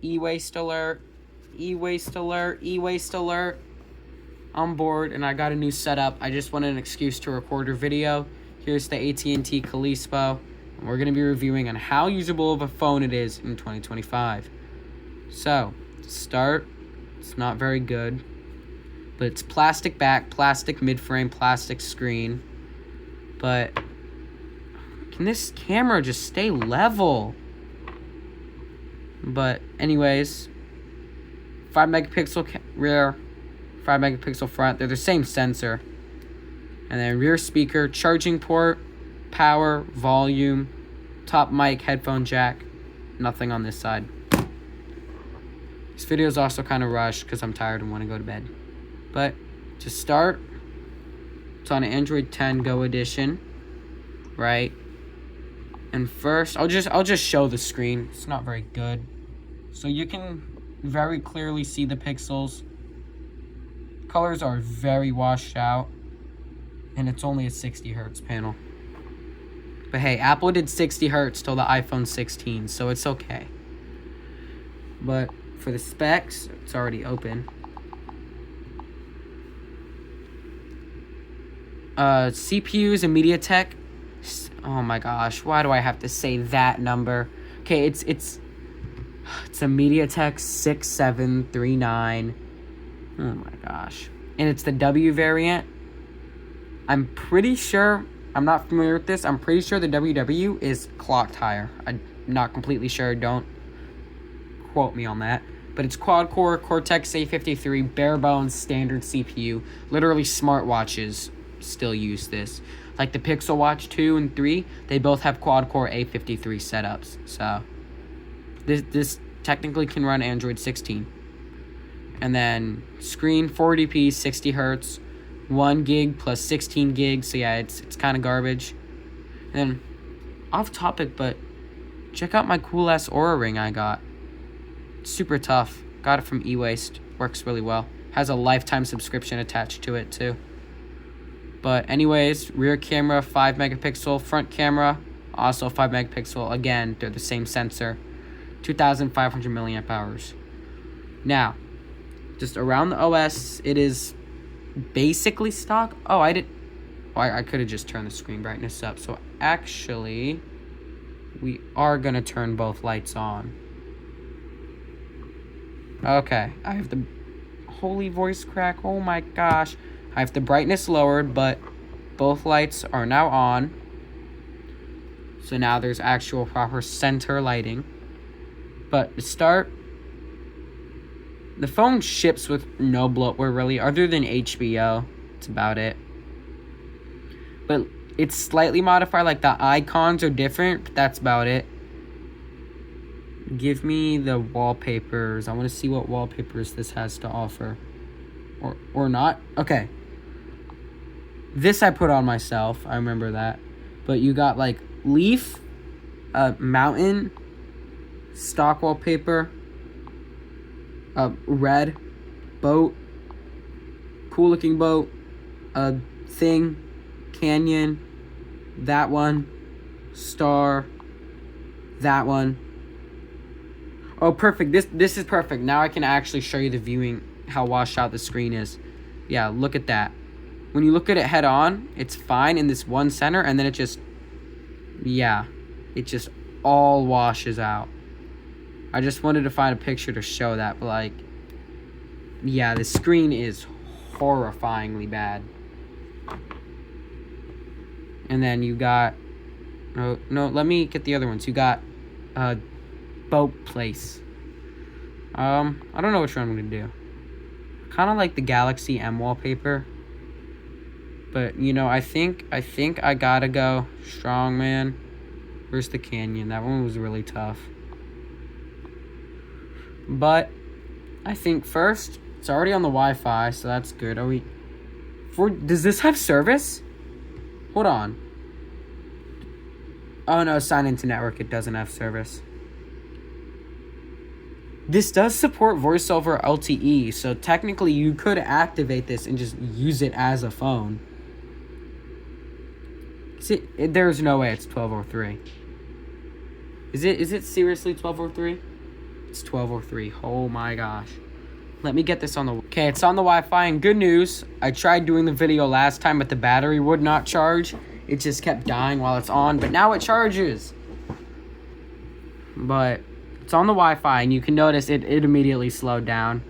E-waste alert, e-waste alert, e-waste alert. I'm bored and I got a new setup. I just wanted an excuse to record a video. Here's the At&t Calypso. And we're going to be reviewing on how usable of a phone it is in 2025. So, to start, it's not very good. But it's plastic back, plastic mid-frame, plastic screen. But can this camera just stay level? But anyways, 5 megapixel rear, 5 megapixel front. They're the same sensor. And then rear speaker, charging port, power, volume, top mic, headphone jack. Nothing on this side. This video is also kind of rushed because I'm tired and want to go to bed. But to start, it's on Android 10 Go edition, right? And first, I'll just show the screen. It's not very good. So you can very clearly see the pixels. Colors are very washed out. And it's only a 60 hertz panel. But hey, Apple did 60 hertz till the iPhone 16, so it's okay. But for the specs, it's already open. CPU is a MediaTek. Oh my gosh, why do I have to say that number? Okay, it's a MediaTek 6739. Oh my gosh. And it's the W variant. I'm pretty sure, I'm not familiar with this, I'm pretty sure the WW is clocked higher. I'm not completely sure, don't quote me on that. But it's quad-core, Cortex A53, bare bones, standard CPU. Literally smartwatches still use this. Like the Pixel Watch 2 and 3, they both have quad-core A53 setups. So this technically can run Android 16. And then screen 480p, 60 hertz, 1 gig plus 16 gigs. So yeah, it's kind of garbage. And then off topic, but check out my cool ass Aura ring I got. It's super tough. Got it from e-waste. Works really well. Has a lifetime subscription attached to it too. But anyways, rear camera 5 megapixel, front camera also 5 megapixel. Again, they're the same sensor. 2,500 milliamp hours. Now, just around the OS, it is basically stock. Oh, I could have just turned the screen brightness up. So actually, we are gonna turn both lights on. Okay, I have the holy voice crack. Oh my gosh. I have the brightness lowered, but both lights are now on. So now there's actual proper center lighting. But to start, the phone ships with no bloatware really, other than HBO. That's about it. But it's slightly modified, like the icons are different, but that's about it. Give me the wallpapers. I want to see what wallpapers this has to offer. Or not. Okay. This I put on myself. I remember that. But you got like leaf, mountain, stock wallpaper, red, boat, cool looking boat, thing, canyon, that one, star, that one. Oh, perfect. This is perfect. Now I can actually show you the viewing, how washed out the screen is. Yeah, look at that. When you look at it head on, it's fine in this one center, and then it just all washes out. I just wanted to find a picture to show that, but like, yeah, the screen is horrifyingly bad. And then you got, no, let me get the other ones. You got, boat place. I don't know which one I'm gonna do. Kind of like the Galaxy M wallpaper. But, you know, I think I gotta go Strongman. Where's the Canyon? That one was really tough. But I think first, it's already on the Wi-Fi, so that's good. Does this have service? Hold on. Oh no, sign into network. It doesn't have service. This does support voice over LTE, so technically you could activate this and just use it as a phone. See, there's no way it's 1203. Is it seriously 1203? It's 12:03. Oh my gosh. Let me get this on the... Okay, it's on the Wi-Fi, and good news. I tried doing the video last time, but the battery would not charge. It just kept dying while it's on, but now it charges. But it's on the Wi-Fi, and you can notice it immediately slowed down.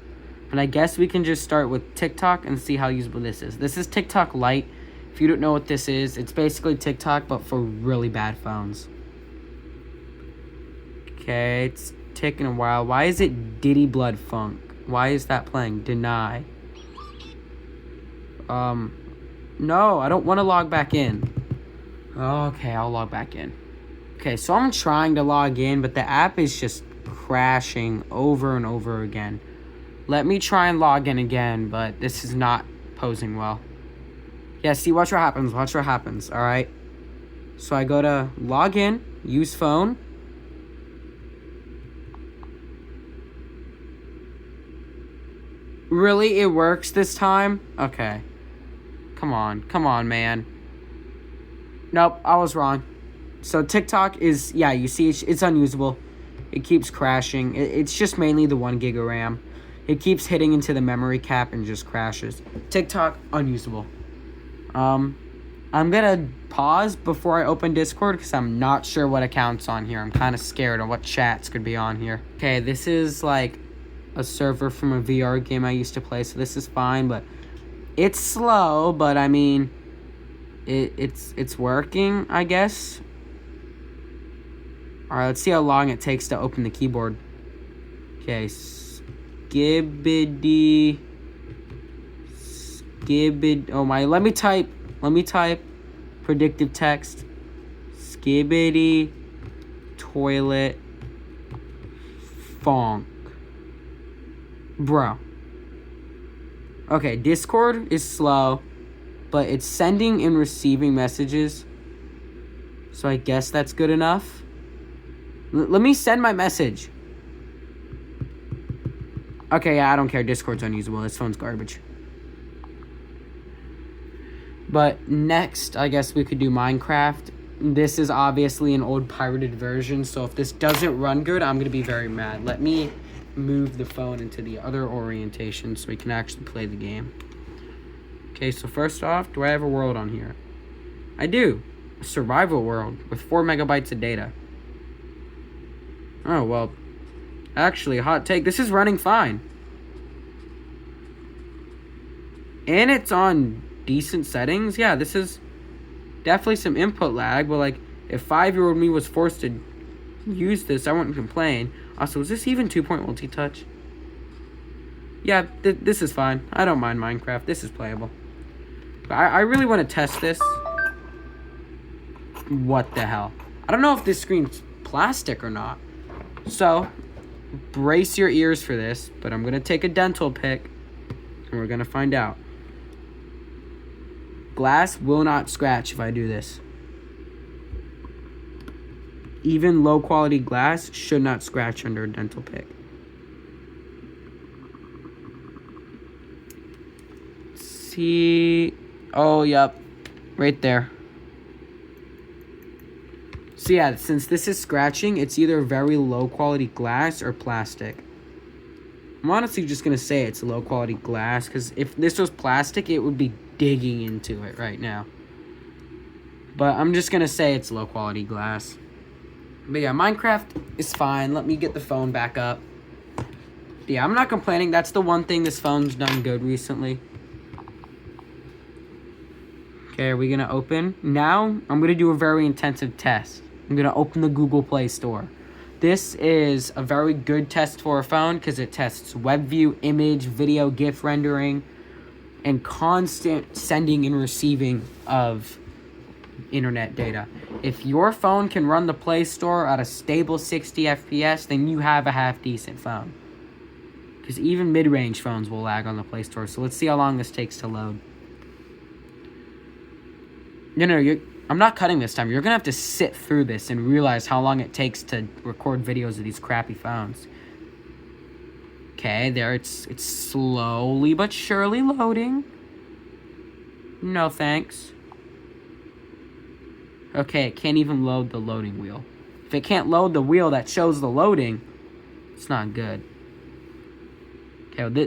And I guess we can just start with TikTok and see how usable this is. This is TikTok Lite. If you don't know what this is, it's basically TikTok, but for really bad phones. Okay, it's taking a while. Why is it Diddy Blood Funk? Why is that playing? Deny. No, I don't want to log back in. Okay, I'll log back in. Okay, so I'm trying to log in, but the app is just crashing over and over again. Let me try and log in again, but this is not posing well. Yeah, see, watch what happens. Watch what happens, all right? So I go to log in, use phone. Really? It works this time? Okay. Come on, man. Nope, I was wrong. So TikTok is, yeah, you see, it's unusable. It keeps crashing. It's just mainly the 1 gig of RAM. It keeps hitting into the memory cap and just crashes. TikTok, unusable. I'm gonna pause before I open Discord because I'm not sure what account's on here. I'm kind of scared of what chats could be on here. Okay, this is like a server from a VR game I used to play, so this is fine, but it's slow, but I mean, it's working, I guess. Alright, let's see how long it takes to open the keyboard. Okay, skibbity, oh my, let me type predictive text, skibbity, toilet, funk. Bro. Okay, Discord is slow, but it's sending and receiving messages. So I guess that's good enough. Let me send my message. Okay, yeah, I don't care. Discord's unusable. This phone's garbage. But next, I guess we could do Minecraft. This is obviously an old pirated version, so if this doesn't run good, I'm going to be very mad. Let me move the phone into the other orientation so we can actually play the game. Okay, so first off, do I have a world on here? I do. A survival world with 4 megabytes of data. Oh, well, actually, hot take, this is running fine. And it's on decent settings. Yeah, this is definitely some input lag, but like, if 5-year-old me was forced to use this, I wouldn't complain. Also, is this even 2-point multi-touch? Yeah, this is fine. I don't mind Minecraft. This is playable. But I really want to test this. What the hell? I don't know if this screen's plastic or not. So, brace your ears for this, but I'm going to take a dental pick, and we're going to find out. Glass will not scratch if I do this. Even low-quality glass should not scratch under a dental pick. See... Oh, yep. Right there. So yeah, since this is scratching, it's either very low-quality glass or plastic. I'm honestly just going to say it's low-quality glass, because if this was plastic, it would be digging into it right now. But I'm just going to say it's low-quality glass. But yeah, Minecraft is fine. Let me get the phone back up. Yeah, I'm not complaining. That's the one thing this phone's done good recently. Okay, are we going to open? Now, I'm going to do a very intensive test. I'm going to open the Google Play Store. This is a very good test for a phone because it tests web view, image, video, GIF rendering, and constant sending and receiving of internet data. If your phone can run the Play Store at a stable 60 FPS, then you have a half-decent phone. Because even mid-range phones will lag on the Play Store. So let's see how long this takes to load. No, I'm not cutting this time. You're going to have to sit through this and realize how long it takes to record videos of these crappy phones. Okay, there, it's slowly but surely loading. No thanks. Okay, it can't even load the loading wheel. If it can't load the wheel that shows the loading, It's not good. Okay, well,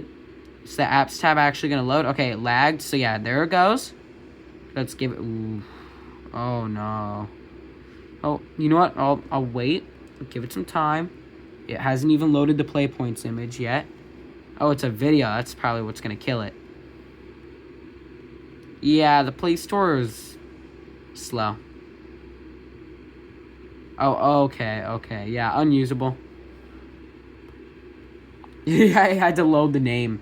is the apps tab actually gonna load? Okay, it lagged. So yeah, there it goes. Let's give it. Ooh. Oh no. Oh, you know what? I'll wait. Give it some time. It hasn't even loaded the play points image yet. Oh, it's a video. That's probably what's gonna kill it. Yeah, the Play Store is slow. Oh, okay. Yeah, unusable. Yeah, I had to load the name.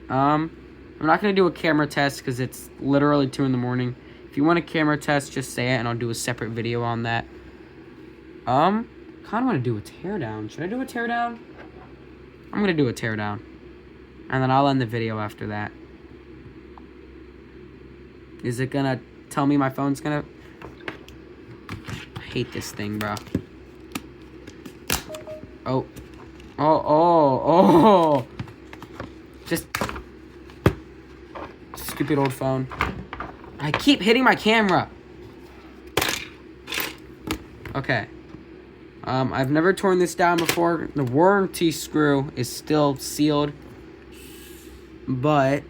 I'm not gonna do a camera test because it's literally 2 in the morning. If you want a camera test, just say it and I'll do a separate video on that. Kind of want to do a teardown. Should I do a teardown? I'm gonna do a teardown. And then I'll end the video after that. Is it gonna tell me my phone's gonna... I hate this thing, bro. Oh. Just... Stupid old phone. I keep hitting my camera. Okay. I've never torn this down before. The warranty screw is still sealed. But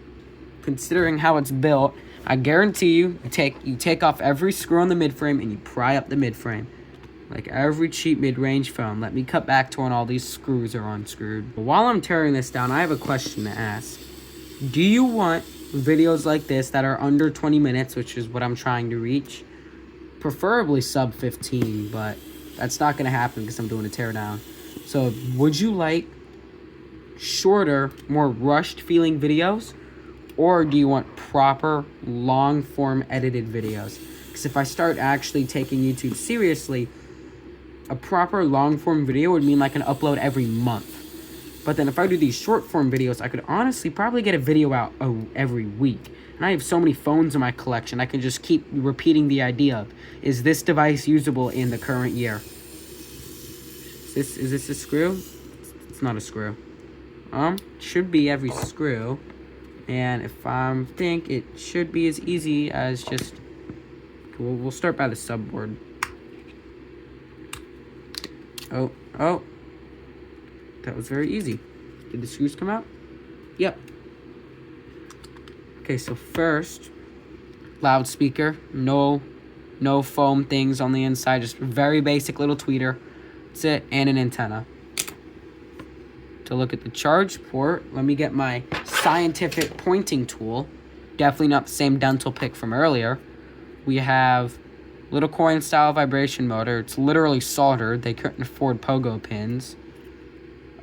considering how it's built, I guarantee you take off every screw on the midframe and you pry up the midframe. Like every cheap mid-range phone. Let me cut back to when all these screws are unscrewed. But while I'm tearing this down, I have a question to ask. Do you want videos like this that are under 20 minutes, which is what I'm trying to reach? Preferably sub 15, but that's not going to happen because I'm doing a teardown. So would you like shorter, more rushed feeling videos? Or do you want proper, long-form edited videos? Because if I start actually taking YouTube seriously, a proper long-form video would mean I can upload every month. But then if I do these short-form videos, I could honestly probably get a video out every week. And I have so many phones in my collection, I can just keep repeating the idea of, is this device usable in the current year? Is this a screw? It's not a screw. Should be every screw. And if I think it should be as easy as just... We'll start by the subboard. Oh. That was very easy. Did the screws come out? Yep. Okay, so first, loudspeaker. No foam things on the inside. Just a very basic little tweeter. That's it. And an antenna. To look at the charge port, let me get my scientific pointing tool. Definitely not the same dental pick from earlier. We have little coin style vibration motor. It's literally soldered. They couldn't afford pogo pins.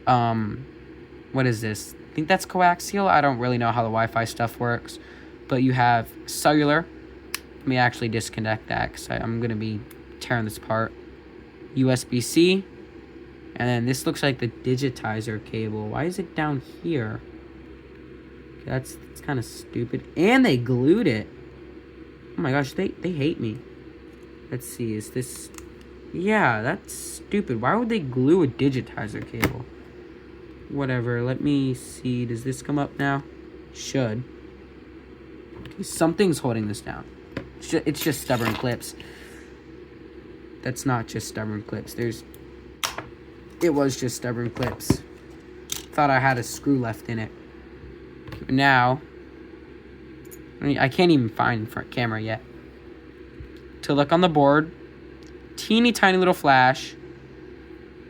What is this? I think that's coaxial. I don't really know how the Wi-Fi stuff works. But you have cellular. Let me actually disconnect that because I'm going to be tearing this apart. USB-C. And then this looks like the digitizer cable. Why is it down here? That's kind of stupid. And they glued it. Oh my gosh, they hate me. Let's see, is this... Yeah, that's stupid. Why would they glue a digitizer cable? Whatever, let me see. Does this come up now? Should. Okay, something's holding this down. It's just stubborn clips. That's not just stubborn clips. It was just stubborn clips. Thought I had a screw left in it. Now, I can't even find front camera yet. To look on the board, teeny tiny little flash,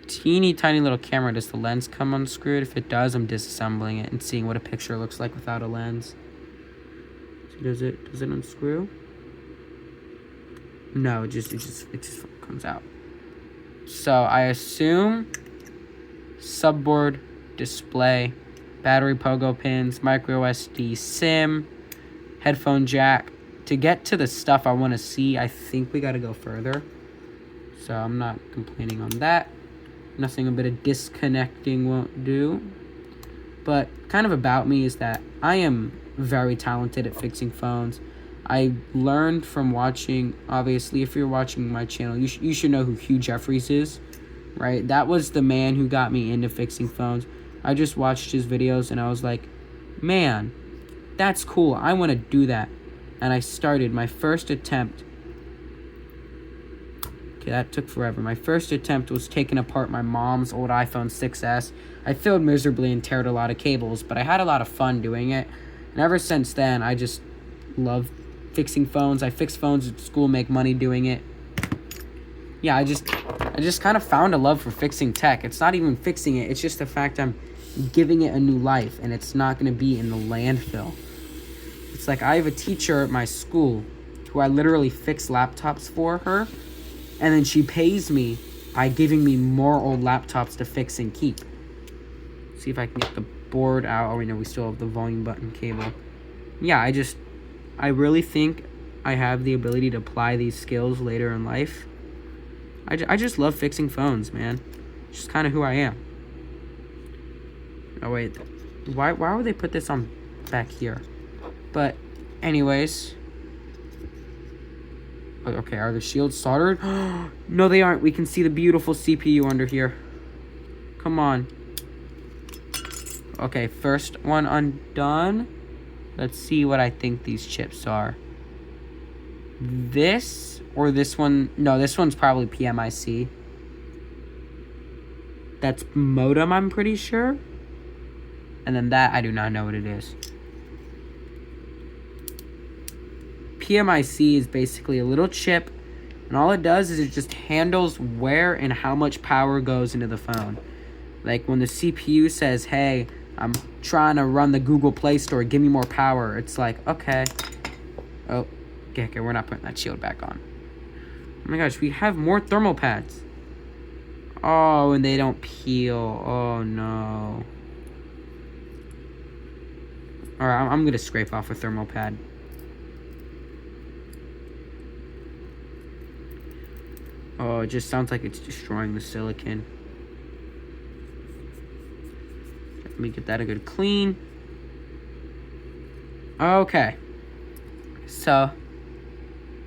teeny tiny little camera. Does the lens come unscrewed? If it does, I'm disassembling it and seeing what a picture looks like without a lens. So does it unscrew? No, it just comes out. So I assume subboard, display, battery pogo pins, micro SD, SIM, headphone jack. To get to the stuff I want to see, I think we got to go further. So I'm not complaining on that. Nothing a bit of disconnecting won't do. But kind of about me is that I am very talented at fixing phones. I learned from watching, obviously, if you're watching my channel, you should know who Hugh Jeffries is, right? That was the man who got me into fixing phones. I just watched his videos and I was like, man, that's cool. I want to do that. And I started my first attempt. Okay, that took forever. My first attempt was taking apart my mom's old iPhone 6S. I failed miserably and teared a lot of cables, but I had a lot of fun doing it. And ever since then, I just love fixing phones. I fix phones at school, make money doing it. Yeah, I just kind of found a love for fixing tech. It's not even fixing it. It's just the fact I'm giving it a new life, and it's not going to be in the landfill. It's like I have a teacher at my school who I literally fix laptops for her, and then she pays me by giving me more old laptops to fix and keep. See if I can get the board out. Oh, wait, no, we still have the volume button cable. Yeah, I really think I have the ability to apply these skills later in life. I just love fixing phones, man. It's just kind of who I am. Oh, wait. Why would they put this on back here? But, anyways. Okay, are the shields soldered? No, they aren't. We can see the beautiful CPU under here. Come on. Okay, first one undone. Let's see what I think these chips are. This or this one? No, this one's probably PMIC. That's modem, I'm pretty sure. And then that, I do not know what it is. PMIC is basically a little chip, and all it does is it just handles where and how much power goes into the phone. Like when the CPU says, hey, I'm trying to run the Google Play Store, give me more power. It's like, okay. Oh, okay, we're not putting that shield back on. Oh my gosh, we have more thermal pads. Oh, and they don't peel. Oh no. Alright, I'm gonna scrape off a thermal pad. Oh, it just sounds like it's destroying the silicon. Let me get that a good clean. Okay. So,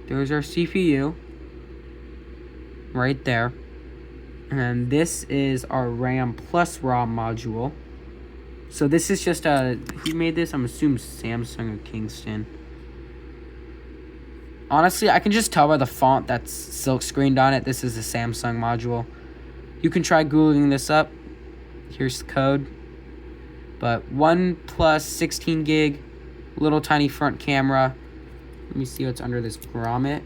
there's our CPU. Right there. And then this is our RAM plus ROM module. So this is just who made this? I'm assuming Samsung or Kingston. Honestly, I can just tell by the font that's silk screened on it. This is a Samsung module. You can try Googling this up. Here's the code. But 1 plus 16 gig, little tiny front camera. Let me see what's under this grommet.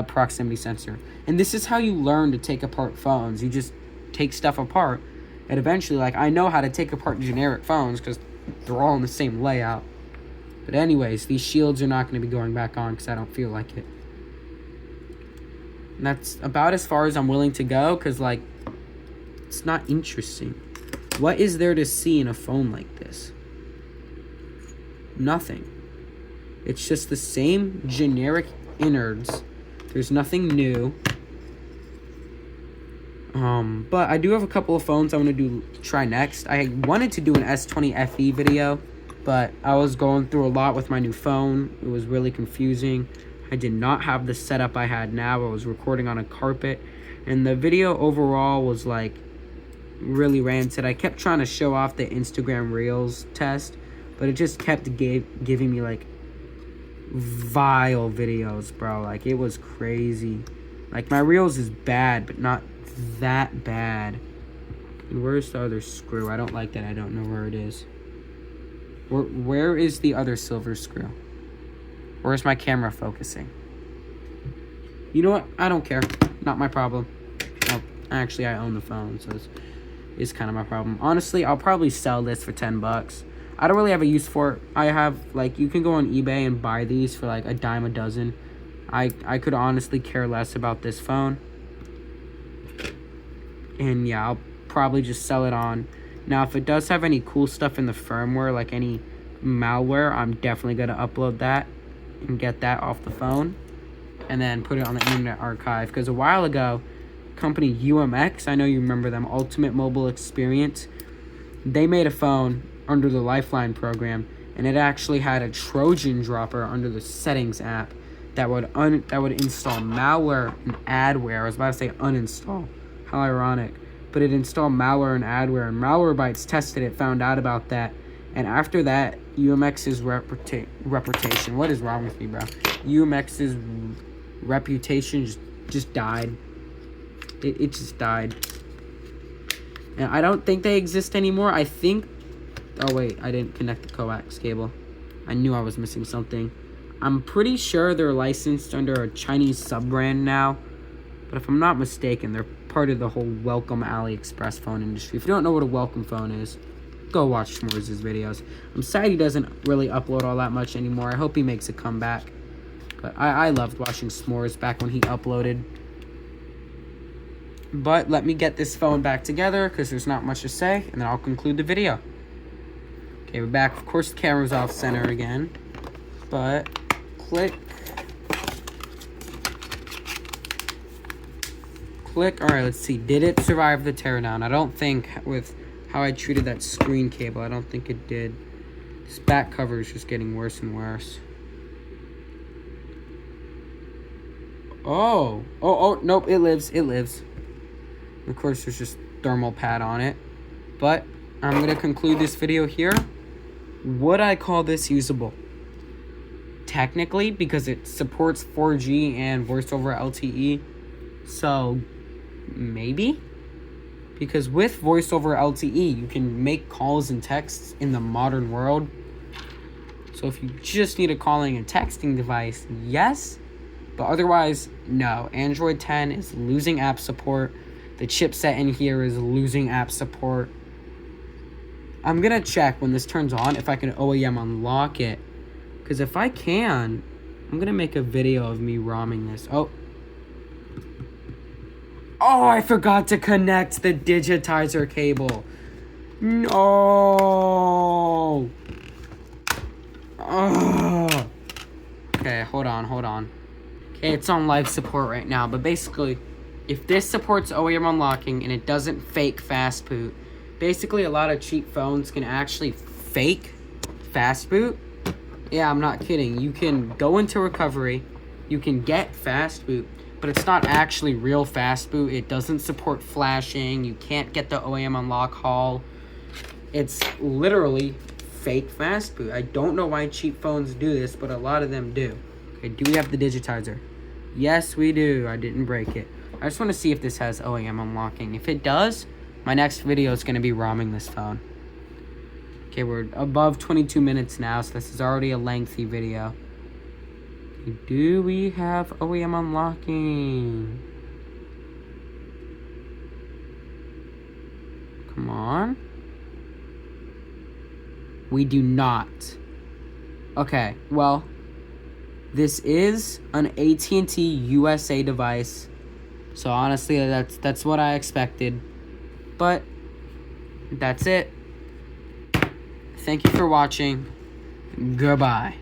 Proximity sensor. And this is how you learn to take apart phones. You just take stuff apart. And eventually, like, I know how to take apart generic phones because they're all in the same layout. But anyways, these shields are not going to be going back on because I don't feel like it. And that's about as far as I'm willing to go because, like, it's not interesting. What is there to see in a phone like this? Nothing. It's just the same generic innards. There's nothing new. But I do have a couple of phones I want to try next. I wanted to do an S20 FE video, but I was going through a lot with my new phone. It was really confusing. I did not have the setup I had now. I was recording on a carpet, and the video overall was like really rancid. I kept trying to show off the Instagram Reels test, but it just kept giving me like vile videos, bro. Like, it was crazy. Like, my Reels is bad, but not that bad. And where's the other screw? I don't like that. I don't know where it is. Where is the other silver screw? Where's my camera focusing? You know what? I don't care. Not my problem. Well, actually, I own the phone, so it's kind of my problem. Honestly, I'll probably sell this for $10. I don't really have a use for it. I have, like, you can go on eBay and buy these for like a dime a dozen. I could honestly care less about this phone. And yeah, I'll probably just sell it on. Now, if it does have any cool stuff in the firmware, like any malware, I'm definitely going to upload that and get that off the phone and then put it on the Internet Archive. Because a while ago, company UMX, I know you remember them, Ultimate Mobile Experience, they made a phone under the Lifeline program, and it actually had a Trojan dropper under the settings app that would install malware and adware. I was about to say uninstall. How ironic. But it installed malware and adware, and Malwarebytes tested it, found out about that, and after that, UMX's reputation. What is wrong with me, bro? UMX's reputation just died. It just died. And I don't think they exist anymore. I think... Oh, wait. I didn't connect the coax cable. I knew I was missing something. I'm pretty sure they're licensed under a Chinese sub-brand now. But if I'm not mistaken, they're part of the whole Welcome AliExpress phone industry. If you don't know what a Welcome phone is, go watch S'mores' videos. I'm sad he doesn't really upload all that much anymore. I hope he makes a comeback. But I loved watching S'mores back when he uploaded. But let me get this phone back together because there's not much to say, and then I'll conclude the video. Okay, we're back. Of course, the camera's off center again. But click. Click. Alright, let's see. Did it survive the teardown? I don't think, with how I treated that screen cable, I don't think it did. This back cover is just getting worse and worse. Oh, nope, it lives. Of course, there's just thermal pad on it. But I'm going to conclude this video here. Would I call this usable? Technically, because it supports 4G and voice over LTE. So, maybe? Because with voice over LTE, you can make calls and texts in the modern world. So if you just need a calling and texting device, yes. But otherwise, no. Android 10 is losing app support. The chipset in here is losing app support. I'm going to check when this turns on if I can OEM unlock it. Because if I can, I'm going to make a video of me ROMing this. Oh, I forgot to connect the digitizer cable. No. Oh. Okay, hold on. Okay, it's on live support right now, but basically, if this supports OEM unlocking and it doesn't fake fast boot, basically a lot of cheap phones can actually fake fast boot. Yeah, I'm not kidding. You can go into recovery, you can get fast boot, but it's not actually real fast boot. It doesn't support flashing. You can't get the OEM unlock haul. It's literally fake fast boot. I don't know why cheap phones do this, but a lot of them do. Okay, do we have the digitizer? Yes, we do. I didn't break it. I just want to see if this has OEM unlocking. If it does, my next video is going to be ROMing this phone. Okay, we're above 22 minutes now, so this is already a lengthy video. Do we have OEM unlocking? Come on. We do not. Okay, well, this is an At&t USA device. So honestly, that's what I expected. But that's it. Thank you for watching. Goodbye.